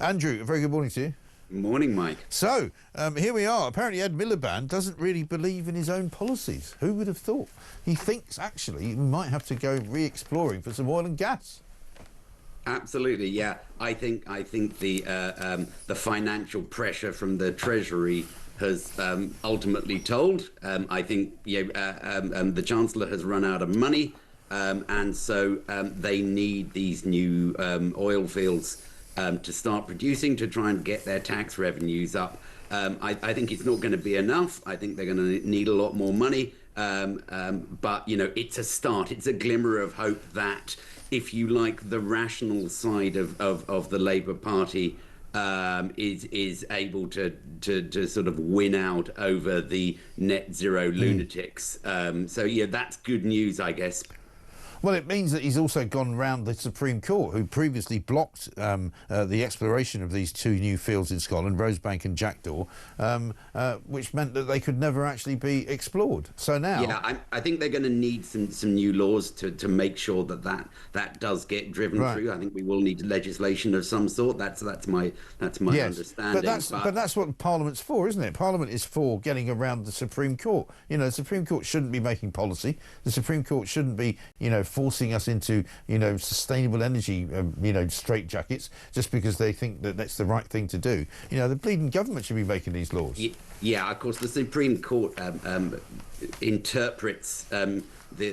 Andrew, a very good morning to you. Morning, Mike. So, here we are. Apparently Ed Miliband doesn't really believe in his own policies. Who would have thought? He thinks, actually, he might have to go re-exploring for some oil and gas. Absolutely, yeah. I think the financial pressure from the Treasury has ultimately told. I think the Chancellor has run out of money, and so they need these new oil fields to start producing to try and get their tax revenues up. I think it's not going to be enough. I think they're going to need a lot more money. But, you know, it's a start. It's a glimmer of hope that, if you like, the rational side of the Labour Party is able to sort of win out over the net zero lunatics. So, yeah, that's good news, I guess. Well, it means that he's also gone round the Supreme Court, who previously blocked the exploration of these two new fields in Scotland, Rosebank and Jackdaw, which meant that they could never actually be explored. So now... Yeah, I think they're going to need some new laws to make sure that does get driven through. I think we will need legislation of some sort. That's my understanding. But that's what Parliament's for, isn't it? Parliament is for getting around the Supreme Court. You know, the Supreme Court shouldn't be making policy. The Supreme Court shouldn't be, you know, forcing us into, you know, sustainable energy, you know, straitjackets just because they think that that's the right thing to do. You know, the bleeding government should be making these laws. Yeah, of course, the Supreme Court interprets the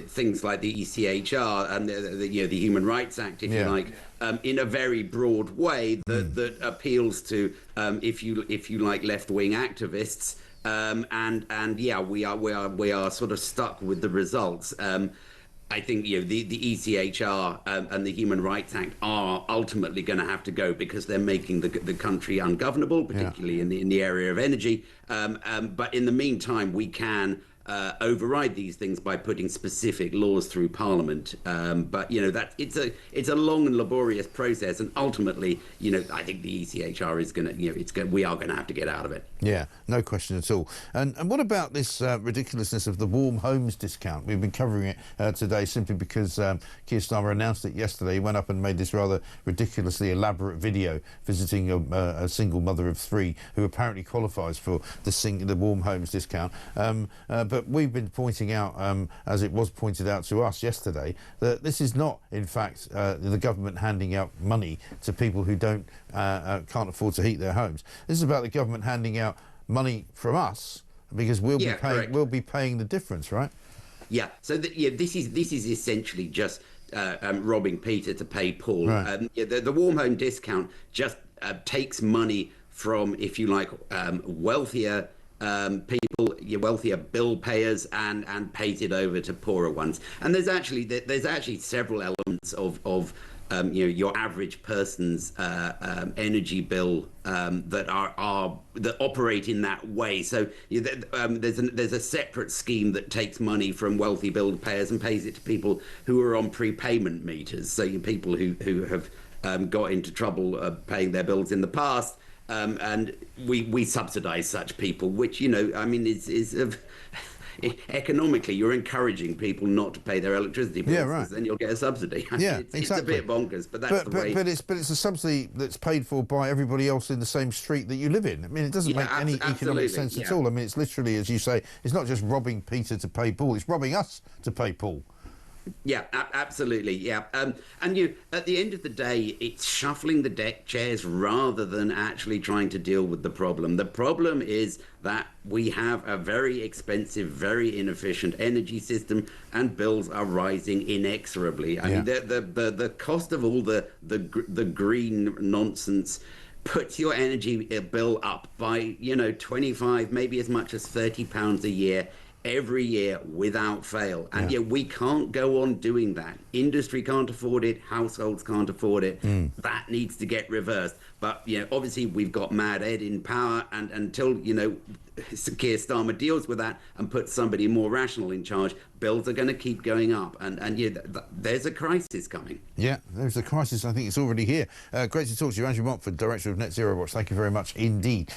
things like the ECHR and the Human Rights Act, if you like, in a very broad way that appeals to, if you like, left-wing activists. And yeah, we are sort of stuck with the results. I think the ECHR and the Human Rights Act are ultimately going to have to go because they're making the country ungovernable, particularly in the area of energy. But in the meantime, we can override these things by putting specific laws through Parliament. But you know that it's a long and laborious process, and ultimately, you know, I think the ECHR is going to, we are going to have to get out of it. Yeah, no question at all. And what about this ridiculousness of the warm homes discount? We've been covering it today simply because Keir Starmer announced it yesterday. He went up and made this rather ridiculously elaborate video visiting a single mother of three who apparently qualifies for the warm homes discount. But we've been pointing out, as it was pointed out to us yesterday, that this is not, in fact, the government handing out money to people who can't afford to heat their homes. This is about the government handing out money from us because we'll be paying the difference, right? Yeah. So this is essentially just robbing Peter to pay Paul. Right. The warm home discount just takes money from, if you like, wealthier people, your wealthier bill payers, and pays it over to poorer ones. And there's actually several elements of your average person's energy bill that operate in that way. So there's a separate scheme that takes money from wealthy bill payers and pays it to people who are on prepayment meters. So people who have got into trouble paying their bills in the past. And we subsidise such people, which, you know, I mean, is economically, you're encouraging people not to pay their electricity bills. Yeah, right. Then you'll get a subsidy. Yeah, exactly. It's a bit bonkers, but that's the way. But it's a subsidy that's paid for by everybody else in the same street that you live in. I mean, it doesn't make any economic sense at all. I mean, it's literally, as you say, it's not just robbing Peter to pay Paul; it's robbing us to pay Paul. Yeah, absolutely. Yeah. And you, at the end of the day, it's shuffling the deck chairs rather than actually trying to deal with the problem. The problem is that we have a very expensive, very inefficient energy system, and bills are rising inexorably. I mean, the cost of all the green nonsense puts your energy bill up by, 25, maybe as much as £30 a year. Every year without fail. And yet we can't go on doing that. Industry can't afford it. Households can't afford it. That needs to get reversed. But, obviously we've got Mad Ed in power, and until, Keir Starmer deals with that and puts somebody more rational in charge, bills are going to keep going up. And there's a crisis coming. Yeah, there's a crisis. I think it's already here. Great to talk to you, Andrew Montford, Director of Net Zero Watch. Thank you very much indeed.